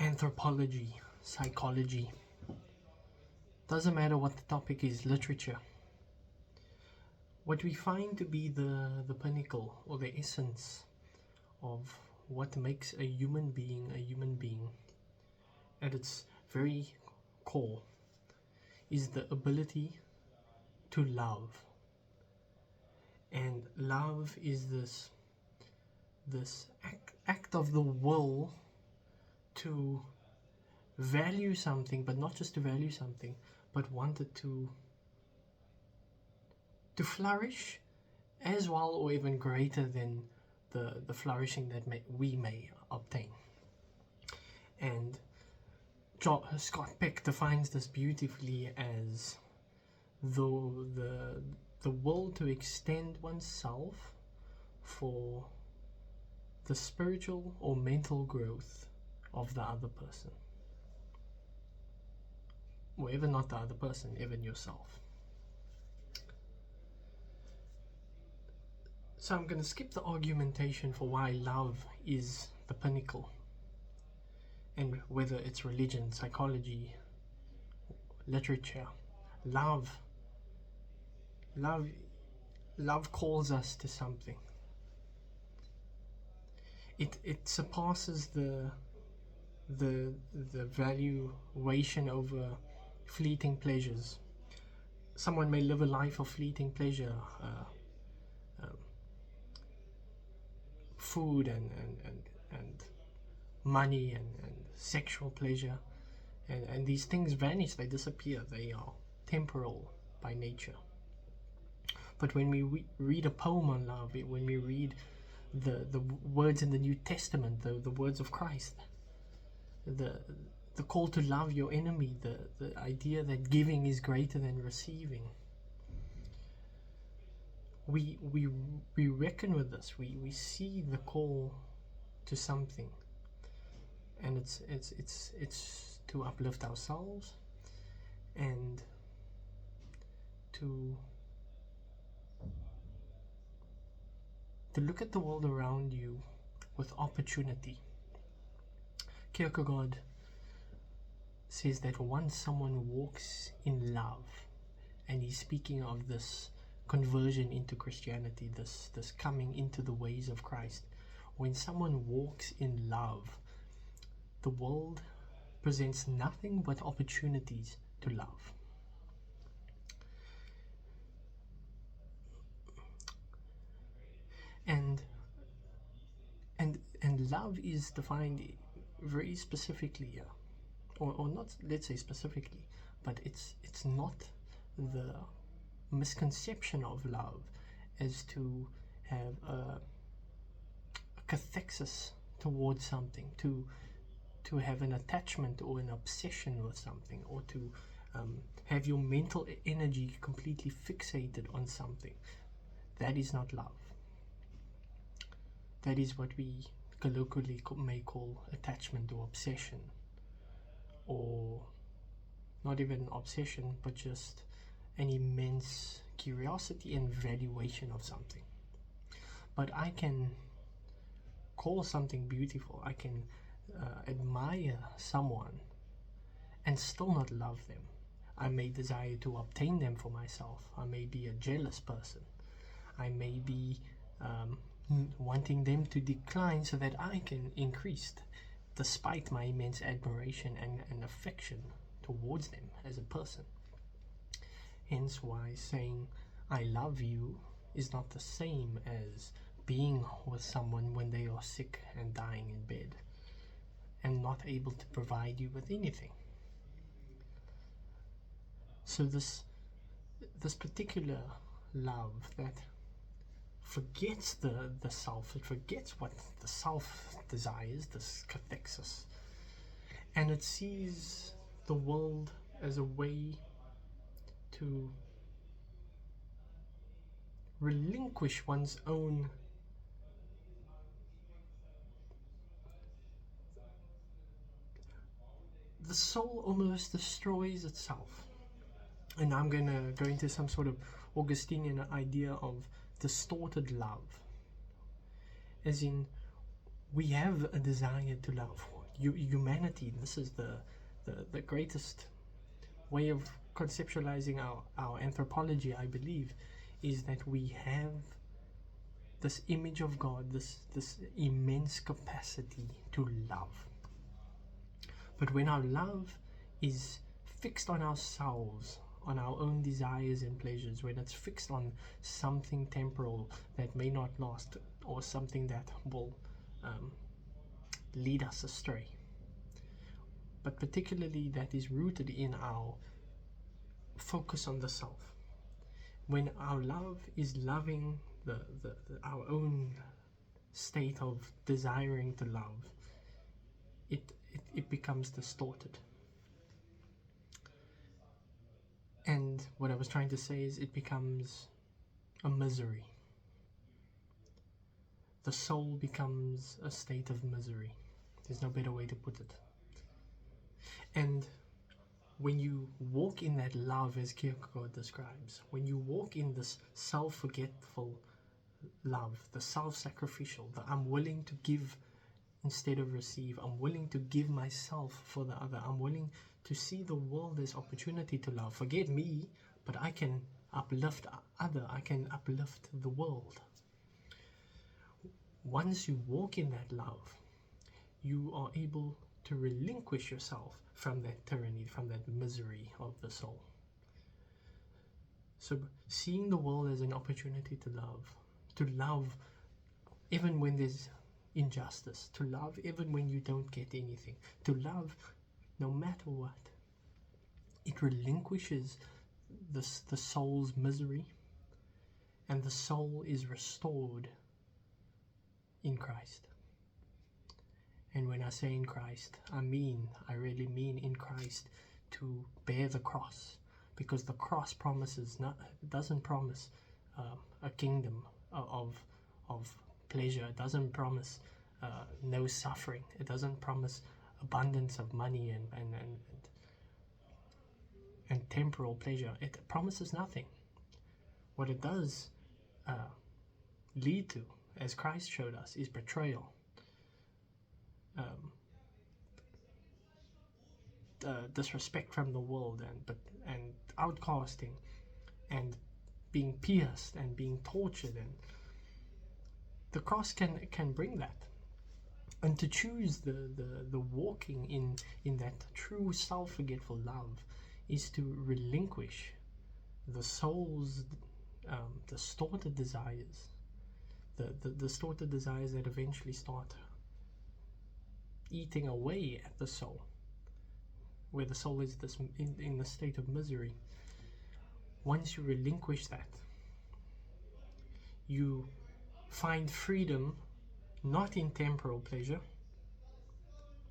anthropology, psychology, doesn't matter what the topic is, literature. What we find to be the pinnacle or the essence of what makes a human being at its very core is the ability to love. And love is this act of the will to value something, but not just to value something, but want it to flourish as well, or even greater than the flourishing that we may obtain. And Scott Peck defines this beautifully as the will to extend oneself for the spiritual or mental growth of the other person, or even not the other person, even yourself. So I'm going to skip the argumentation for why love is the pinnacle, and whether it's religion, psychology, literature. Love calls us to something. It surpasses the valuation over fleeting pleasures. Someone may live a life of fleeting pleasure, food and money and sexual pleasure, and these things vanish, they disappear, they are temporal by nature. But when we read a poem on love, when we read the words in the New Testament, the words of Christ, the call to love your enemy, the idea that giving is greater than receiving, we reckon with this. We see the call to something, and it's to uplift ourselves and to look at the world around you with opportunity. Kierkegaard says that once someone walks in love, and he's speaking of this conversion into Christianity, this coming into the ways of Christ, when someone walks in love, the world presents nothing but opportunities to love. And love is defined very specifically, or not, let's say specifically, but it's not the misconception of love as to have a cathexis towards something, to have an attachment or an obsession with something, or to have your mental energy completely fixated on something. That is not love. That is what we colloquially may call attachment or obsession, or not even obsession, but just an immense curiosity and valuation of something. But I can call something beautiful, I can admire someone and still not love them. I may desire to obtain them for myself. I may be a jealous person. I may be wanting them to decline so that I can increase, despite my immense admiration and affection towards them as a person. Hence why saying I love you is not the same as being with someone when they are sick and dying in bed and not able to provide you with anything. So this particular love that forgets the self, it forgets what the self desires, this cathexis, and it sees the world as a way to relinquish one's own the soul almost destroys itself. And I'm going to go into some sort of Augustinian idea of distorted love, as in we have a desire to love. humanity. This is the greatest way of conceptualizing our anthropology, I believe, is that we have this image of God, this immense capacity to love. But when our love is fixed on ourselves, on our own desires and pleasures, when it's fixed on something temporal that may not last, or something that will lead us astray, but particularly that is rooted in our focus on the self, when our love is loving our own state of desiring to love, it becomes distorted. And what I was trying to say is, it becomes a misery. The soul becomes a state of misery. There's no better way to put it. And when you walk in that love, as Kierkegaard describes, when you walk in this self-forgetful love, the self-sacrificial, the I'm willing to give instead of receive, I'm willing to give myself for the other, I'm willing to see the world as opportunity to love. Forget me, but I can uplift other, I can uplift the world. Once you walk in that love, you are able to relinquish yourself from that tyranny, from that misery of the soul. So seeing the world as an opportunity to love even when there's injustice, to love even when you don't get anything, to love no matter what. It relinquishes the soul's misery, and the soul is restored in Christ. And when I say in Christ, I really mean in Christ, to bear the cross, because the cross doesn't promise a kingdom of pleasure. It doesn't promise no suffering. It doesn't promise abundance of money and temporal pleasure. It promises nothing. What it does lead to, as Christ showed us, is betrayal, disrespect from the world, and outcasting, and being pierced and being tortured, and the cross can bring that. And to choose the walking in that true self-forgetful love is to relinquish the soul's distorted desires, the distorted desires that eventually start eating away at the soul, where the soul is in the state of misery. Once you relinquish that, you find freedom not in temporal pleasure,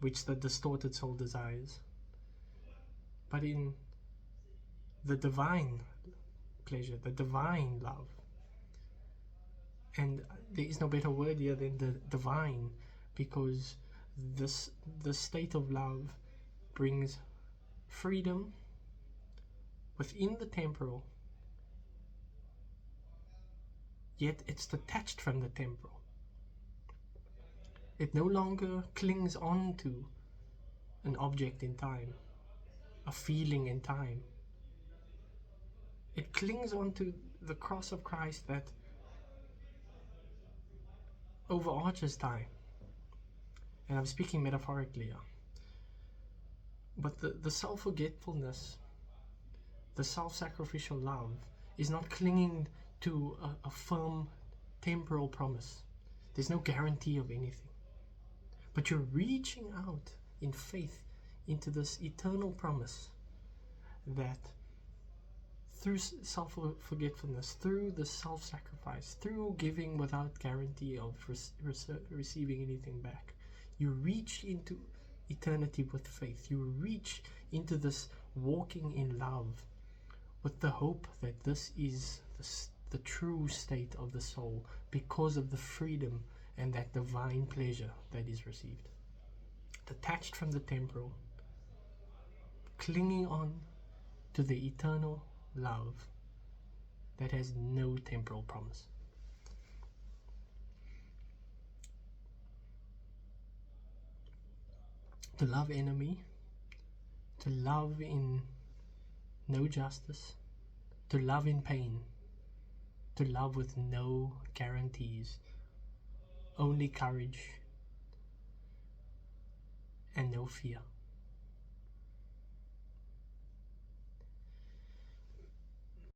which the distorted soul desires, but in the divine pleasure, the divine love. And there is no better word here than the divine, because this state of love brings freedom within the temporal, yet it's detached from the temporal. It no longer clings on to an object in time, a feeling in time. It clings on to the cross of Christ that overarches time. And I'm speaking metaphorically here. But the self-forgetfulness, the self-sacrificial love, is not clinging to a firm temporal promise. There's no guarantee of anything. But you're reaching out in faith into this eternal promise that through self-forgetfulness, through the self-sacrifice, through giving without guarantee of receiving anything back, you reach into eternity with faith. You reach into this walking in love with the hope that this is the true state of the soul, because of the freedom and that divine pleasure that is received. Detached from the temporal, clinging on to the eternal love that has no temporal promise. to love enemy, to love in no justice, to love in pain, to love with no guarantees, only courage and no fear.